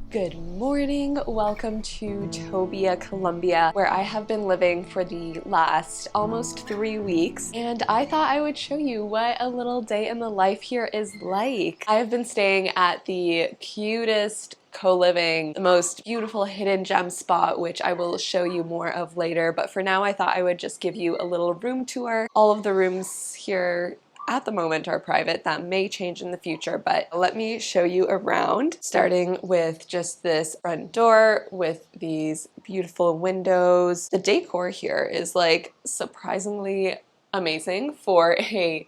Good morning, welcome to Tobia, Colombia, where I have been living for the last almost 3 weeks, and I thought I would show you what a little day in the life here is like. I have been staying at the cutest co-living, the most beautiful hidden gem spot, which I will show you more of later, but for now I thought I would just give you a little room tour. All of the rooms here at the moment are private. That may change in the future, but let me show you around, starting with just this front door with these beautiful windows. The decor here is like surprisingly amazing for a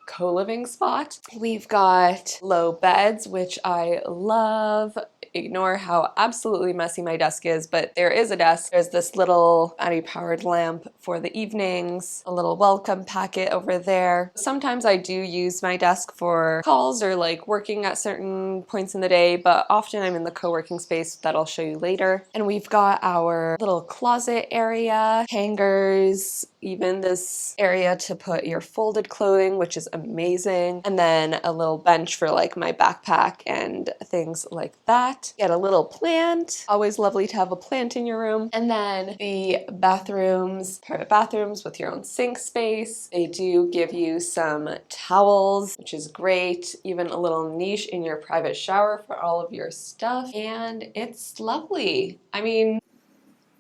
co-living spot. We've got low beds, which I love. Ignore how absolutely messy my desk is, but there is a desk. There's this little battery-powered lamp for the evenings, a little welcome packet over there. Sometimes I do use my desk for calls or like working at certain points in the day, but often I'm in the co-working space that I'll show you later. And we've got our little closet area, hangers, even this area to put your folded clothing, which is amazing. And then a little bench for like my backpack and things like that. Get a little plant. Always lovely to have a plant in your room. And then the bathrooms, private bathrooms with your own sink space. They do give you some towels, which is great. Even a little niche in your private shower for all of your stuff. And it's lovely. I mean,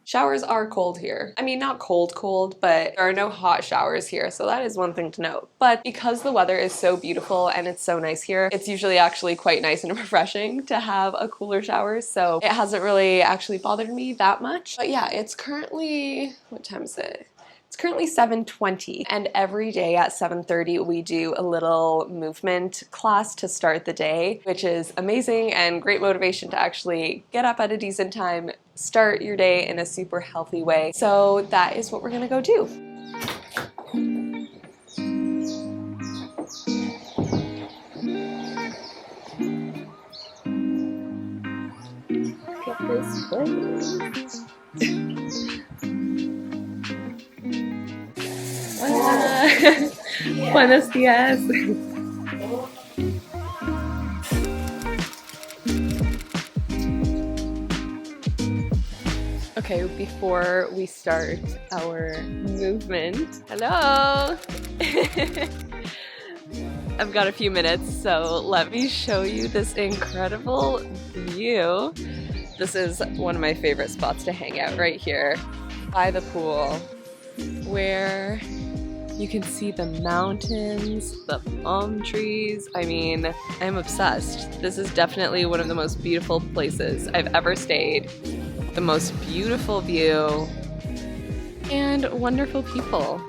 showers are cold here. I mean, not cold, but there are no hot showers here, so that is one thing to note. But because the weather is so beautiful and it's so nice here, it's usually actually quite nice and refreshing to have a cooler shower, so it hasn't really actually bothered me that much. But yeah, it's currently, what time is it? It's currently 7:20, and every day at 7:30 we do a little movement class to start the day, which is amazing and great motivation to actually get up at a decent time, start your day in a super healthy way. So that is what we're gonna go do. Look at this place. Hola. Buenos días. Okay, before we start our movement, hello! I've got a few minutes, so let me show you this incredible view. This is one of my favorite spots to hang out right here by the pool, where you can see the mountains, the palm trees. I mean, I'm obsessed. This is definitely one of the most beautiful places I've ever stayed. The most beautiful view and wonderful people.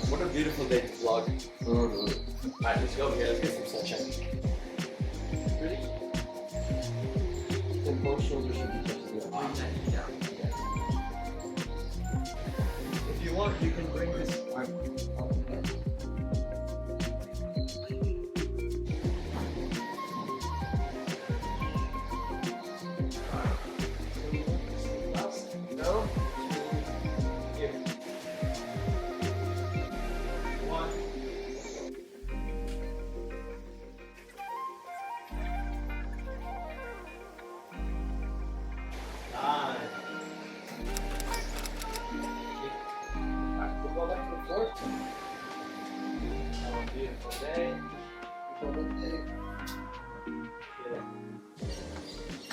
What a beautiful day to vlog. Alright, let's go over here. Let's get some sunshine. Ready? And both shoulders should be touching the arm. If you want, you can bring this arm up there. No? Here. 1.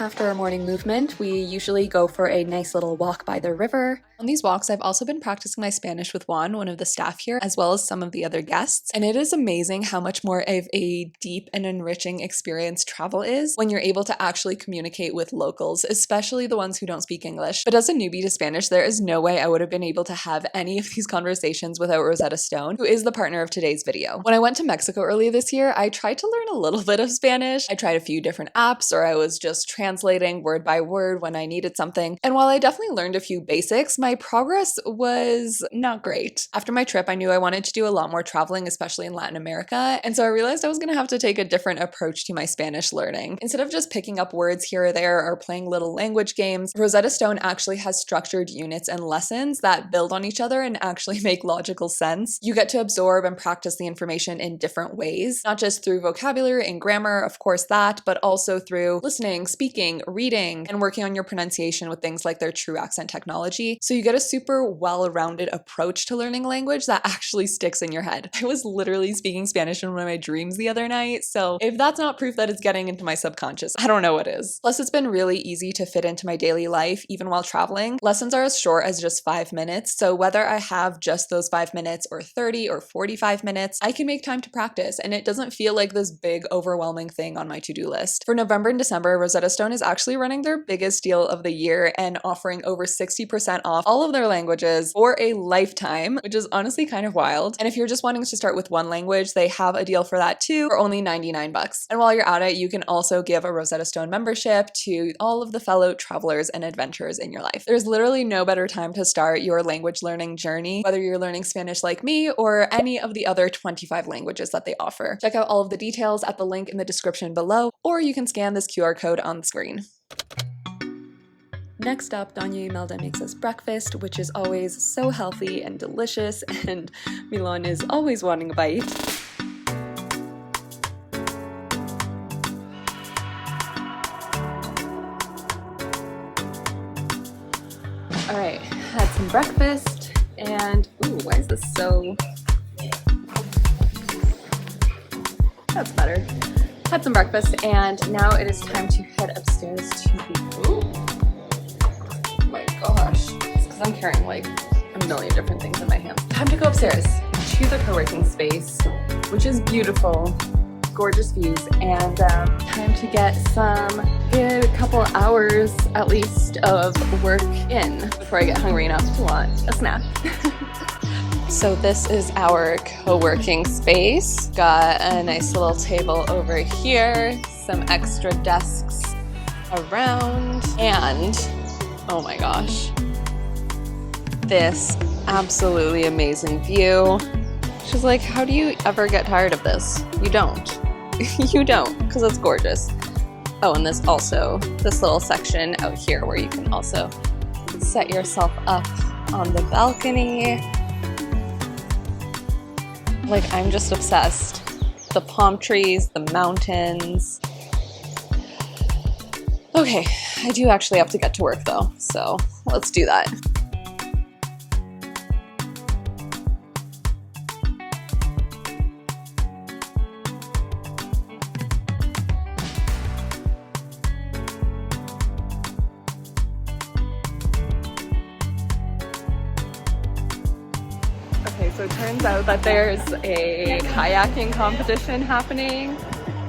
After our morning movement, we usually go for a nice little walk by the river. On these walks, I've also been practicing my Spanish with Juan, one of the staff here, as well as some of the other guests. And it is amazing how much more of a deep and enriching experience travel is when you're able to actually communicate with locals, especially the ones who don't speak English. But as a newbie to Spanish, there is no way I would have been able to have any of these conversations without Rosetta Stone, who is the partner of today's video. When I went to Mexico earlier this year, I tried to learn a little bit of Spanish. I tried a few different apps, or I was just translating translating word by word when I needed something. And while I definitely learned a few basics, my progress was not great. After my trip, I knew I wanted to do a lot more traveling, especially in Latin America. And so I realized I was going to have to take a different approach to my Spanish learning. Instead of just picking up words here or there or playing little language games, Rosetta Stone actually has structured units and lessons that build on each other and actually make logical sense. You get to absorb and practice the information in different ways, not just through vocabulary and grammar, of course that, but also through listening, speaking, reading, and working on your pronunciation with things like their true accent technology. So you get a super well-rounded approach to learning a language that actually sticks in your head. I was literally speaking Spanish in one of my dreams the other night, so if that's not proof that it's getting into my subconscious, I don't know what is. Plus, it's been really easy to fit into my daily life, even while traveling. Lessons are as short as just 5 minutes, so whether I have just those 5 minutes or 30 or 45 minutes, I can make time to practice, and it doesn't feel like this big, overwhelming thing on my to-do list. For November and December, Rosetta Stone is actually running their biggest deal of the year and offering over 60% off all of their languages for a lifetime, which is honestly kind of wild. And if you're just wanting to start with one language, they have a deal for that too for only 99 bucks. And while you're at it, you can also give a Rosetta Stone membership to all of the fellow travelers and adventurers in your life. There's literally no better time to start your language learning journey, whether you're learning Spanish like me or any of the other 25 languages that they offer. Check out all of the details at the link in the description below, or you can scan this QR code on the screen. Next up, Doña Imelda makes us breakfast, which is always so healthy and delicious, and Milan is always wanting a bite. All right, had some breakfast, and ooh, why is this so... That's better. Had some breakfast, and now it is time to head upstairs to the... Ooh. Oh my gosh. It's because I'm carrying like a million different things in my hands. Time to go upstairs to the co-working space, which is beautiful, gorgeous views, and time to get some good couple hours at least of work in before I get hungry enough to want a snack. So this is our co-working space. Got a nice little table over here, some extra desks around, and oh my gosh, this absolutely amazing view. She's like, how do you ever get tired of this? You don't. You don't, because it's gorgeous. Oh, and this little section out here where you can also set yourself up on the balcony. Like, I'm just obsessed. The palm trees, the mountains. Okay, I do actually have to get to work though, so let's do that. Okay, so it turns out that there's a kayaking competition happening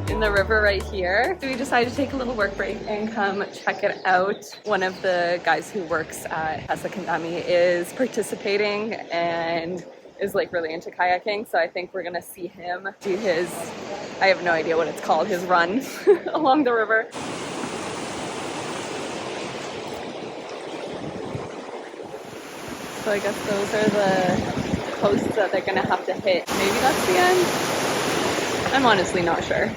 in the river right here. So we decided to take a little work break and come check it out. One of the guys who works at Casa Kandamy is participating and is like really into kayaking. So I think we're gonna see him do his, I have no idea what it's called, his run along the river. So I guess those are the posts that they're gonna have to hit. Maybe that's the end? I'm honestly not sure.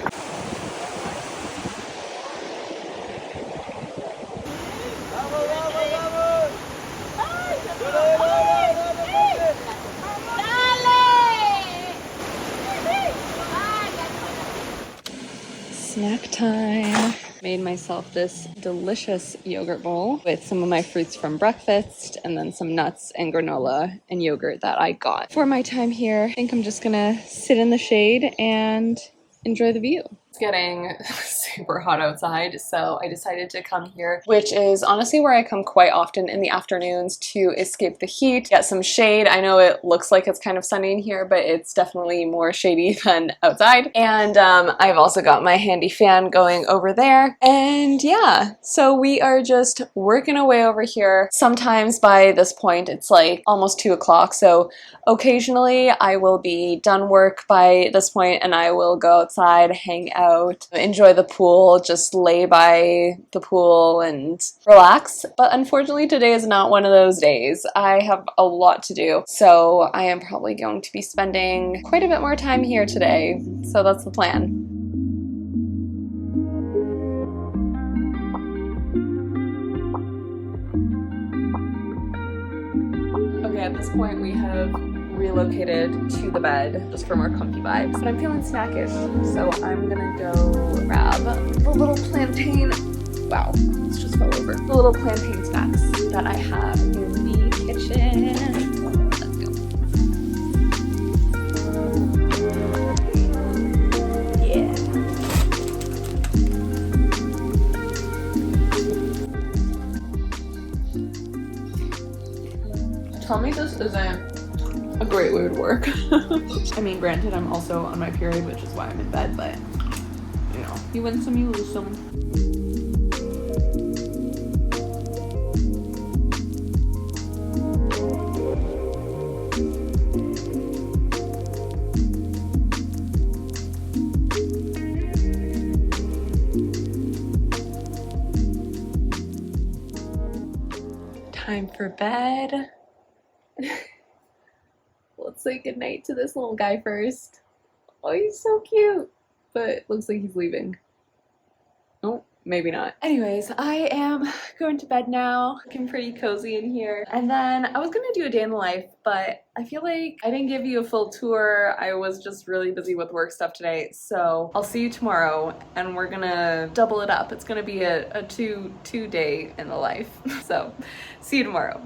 Snack time. Made myself this delicious yogurt bowl with some of my fruits from breakfast and then some nuts and granola and yogurt that I got. For my time here, I think I'm just gonna sit in the shade and enjoy the view. It's getting super hot outside, so I decided to come here, which is honestly where I come quite often in the afternoons to escape the heat, get some shade. I know it looks like it's kind of sunny in here, but it's definitely more shady than outside. And I've also got my handy fan going over there. And yeah, so we are just working away over here. Sometimes by this point, it's like almost 2 o'clock. So occasionally I will be done work by this point and I will go outside, hang out out, enjoy the pool, just lay by the pool and relax. But unfortunately, today is not one of those days. I have a lot to do, so I am probably going to be spending quite a bit more time here today. So that's the plan. Okay, at this point we have relocated to the bed just for more comfy vibes. But I'm feeling snackish, so I'm gonna go grab the little plantain. Wow, this just fell over. The little plantain snacks that I have in the kitchen. Let's go. Yeah. Tell me this isn't a great way to work. I mean, granted, I'm also on my period, which is why I'm in bed, but you know, you win some, you lose some. Time for bed. Let's say goodnight to this little guy first. Oh, he's so cute. But looks like he's leaving. Oh, maybe not. Anyways, I am going to bed now. Looking pretty cozy in here. And then I was gonna do a day in the life, but I feel like I didn't give you a full tour. I was just really busy with work stuff today. So I'll see you tomorrow and we're gonna double it up. It's gonna be a two day in the life. So see you tomorrow.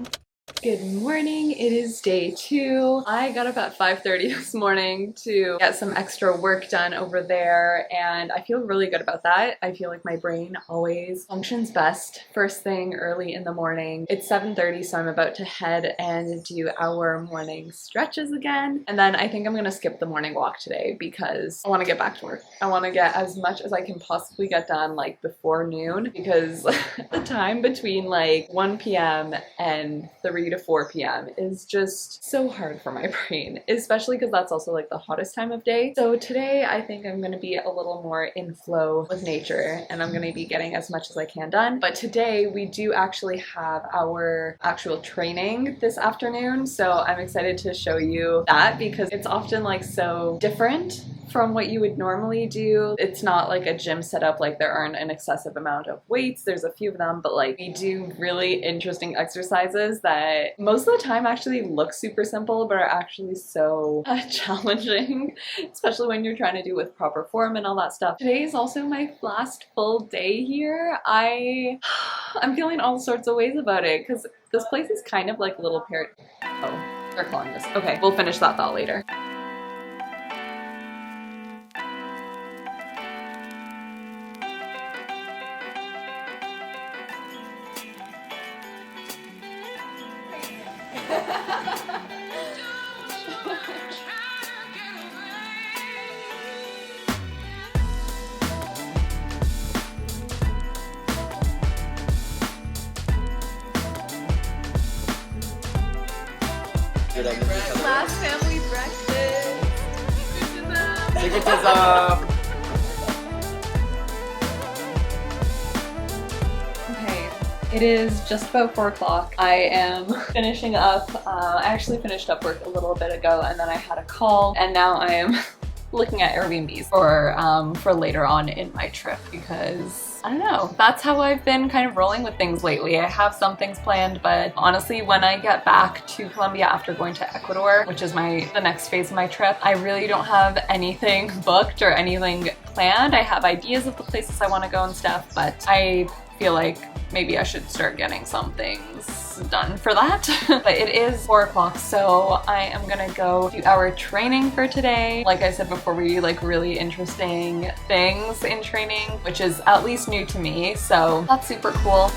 Good morning, it is day 2. I got up at 5:30 this morning to get some extra work done over there, and I feel really good about that. I feel like my brain always functions best first thing early in the morning. It's 7:30, so I'm about to head and do our morning stretches again, and then I think I'm gonna skip the morning walk today because I want to get back to work. I want to get as much as I can possibly get done like before noon, because the time between like 1 p.m. and 3 to 4 p.m. is just so hard for my brain, especially because that's also like the hottest time of day. So today I think I'm going to be a little more in flow with nature and I'm going to be getting as much as I can done. But today we do actually have our actual training this afternoon, so I'm excited to show you that because it's often like so different from what you would normally do. It's not like a gym setup, like there aren't an excessive amount of weights. There's a few of them, but like we do really interesting exercises that most of the time actually look super simple, but are actually so challenging, especially when you're trying to do with proper form and all that stuff. Today is also my last full day here. I'm feeling all sorts of ways about it because this place is kind of like a little parrot. Oh, they're calling us. Okay, we'll finish that thought later. Last family breakfast. Okay, it is just about 4 o'clock. I am finishing up. I actually finished up work a little bit ago and then I had a call and now I am looking at Airbnbs for later on in my trip because I don't know, that's how I've been kind of rolling with things lately. I have some things planned, but honestly when I get back to Colombia after going to Ecuador, which is the next phase of my trip, I really don't have anything booked or anything planned. I have ideas of the places I want to go and stuff, but I feel like maybe I should start getting some things done for that. But it is 4 o'clock, so I am gonna go do our training for today. Like I said before, we do like really interesting things in training, which is at least new to me, so that's super cool.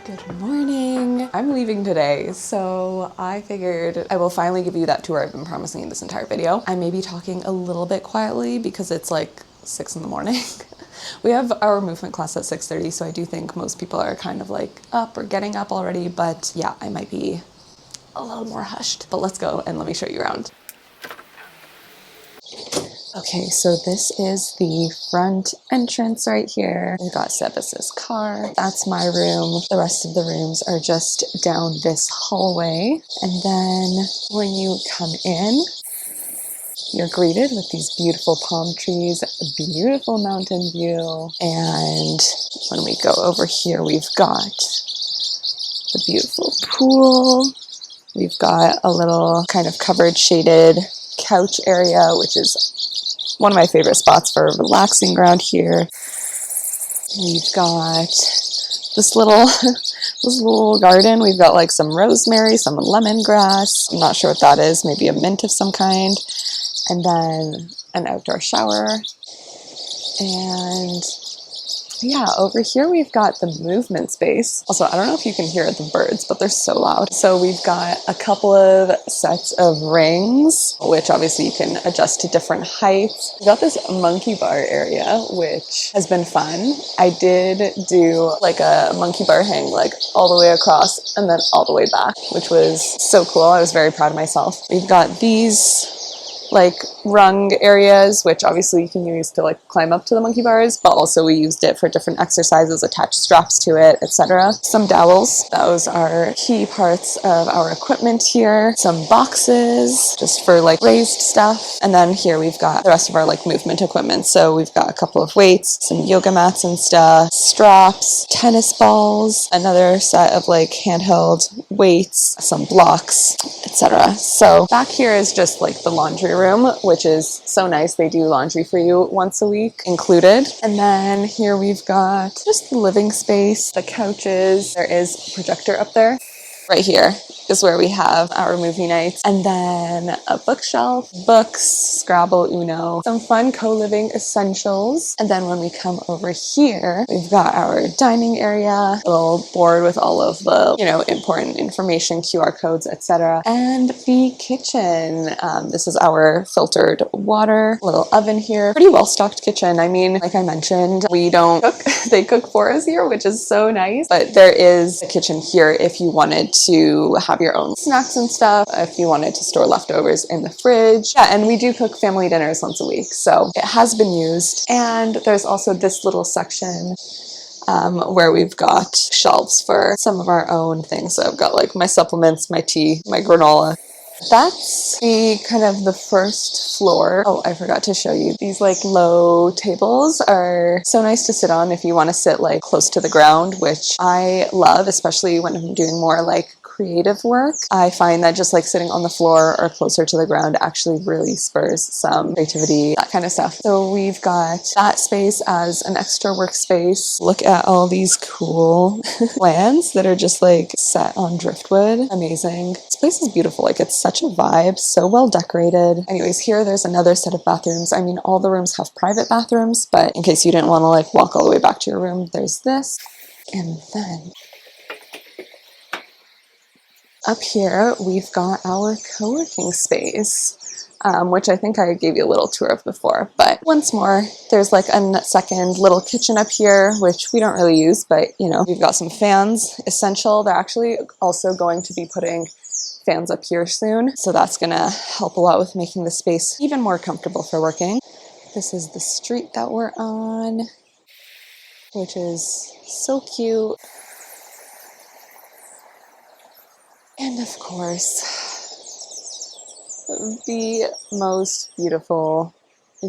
Good I'm leaving today, so I figured I will finally give you that tour I've been promising in this entire video. I may be talking a little bit quietly because it's like 6 in the morning. We have our movement class at 6:30, so I do think most people are kind of like up or getting up already, but yeah, I might be a little more hushed. But let's go and let me show you around. Okay, so this is the front entrance right here. We've got Sebas's car. That's my room. The rest of the rooms are just down this hallway. And then when you come in, you're greeted with these beautiful palm trees, a beautiful mountain view. And when we go over here, we've got the beautiful pool. We've got a little kind of covered, shaded couch area, which is one of my favorite spots for relaxing around here. We've got this little garden. We've got like some rosemary, some lemongrass. I'm not sure what that is. Maybe a mint of some kind. And then an outdoor shower. And yeah, over here we've got the movement space. Also, I don't know if you can hear the birds, but they're so loud. So we've got a couple of sets of rings, which obviously you can adjust to different heights. We've got this monkey bar area, which has been fun. I did do like a monkey bar hang like all the way across and then all the way back, which was so cool. I was very proud of myself. We've got these like rung areas, which obviously you can use to like climb up to the monkey bars, but also we used it for different exercises, attached straps to it, etc. Some dowels, those are key parts of our equipment here. Some boxes just for like raised stuff, and then here we've got the rest of our like movement equipment. So we've got a couple of weights, some yoga mats and stuff, straps, tennis balls, another set of like handheld weights, some blocks, etc. So back here is just like the laundry room, which is so nice. They do laundry for you once a week included. And then here we've got just the living space, the couches. There is a projector up there. Right here is where we have our movie nights. And then a bookshelf, books, Scrabble, Uno, some fun co-living essentials. And then when we come over here, we've got our dining area, a little board with all of the, important information, QR codes, etc. And the kitchen. This is our filtered water, little oven here. Pretty well-stocked kitchen. I mean, like I mentioned, we don't cook. They cook for us here, which is so nice. But there is a kitchen here if you wanted to have your own snacks and stuff, if you wanted to store leftovers in the fridge. Yeah, and we do cook family dinners once a week, so it has been used. And there's also this little section where we've got shelves for some of our own things. So I've got like my supplements, my tea, my granola. That's the kind of the first floor. Oh, I forgot to show you. These like low tables are so nice to sit on if you want to sit like close to the ground, which I love, especially when I'm doing more like creative work. I find that just like sitting on the floor or closer to the ground actually really spurs some creativity, that kind of stuff. So we've got that space as an extra workspace. Look at all these cool plants that are just like set on driftwood. Amazing. This place is beautiful. Like it's such a vibe, so well decorated. Anyways, here there's another set of bathrooms. I mean, all the rooms have private bathrooms, but in case you didn't want to like walk all the way back to your room, there's this. And then up here, we've got our co-working space, which I think I gave you a little tour of before. But once more, there's like a second little kitchen up here, which we don't really use, but we've got some fans, essential. They're actually also going to be putting fans up here soon, so that's gonna help a lot with making the space even more comfortable for working. This is the street that we're on, which is so cute. And of course, the most beautiful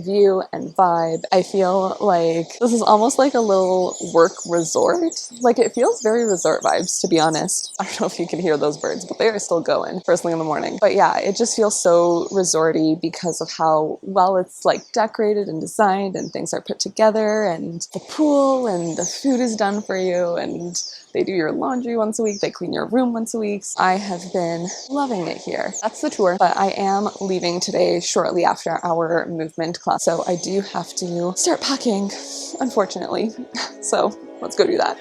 view and vibe. I feel like this is almost like a little work resort. Like it feels very resort vibes, to be honest. I don't know if you can hear those birds, but they are still going first thing in the morning. But yeah, it just feels so resorty because of how well it's like decorated and designed and things are put together, and the pool and the food is done for you, and they do your laundry once a week. They clean your room once a week. I have been loving it here. That's the tour, but I am leaving today shortly after our movement class. So I do have to start packing, unfortunately. So let's go do that.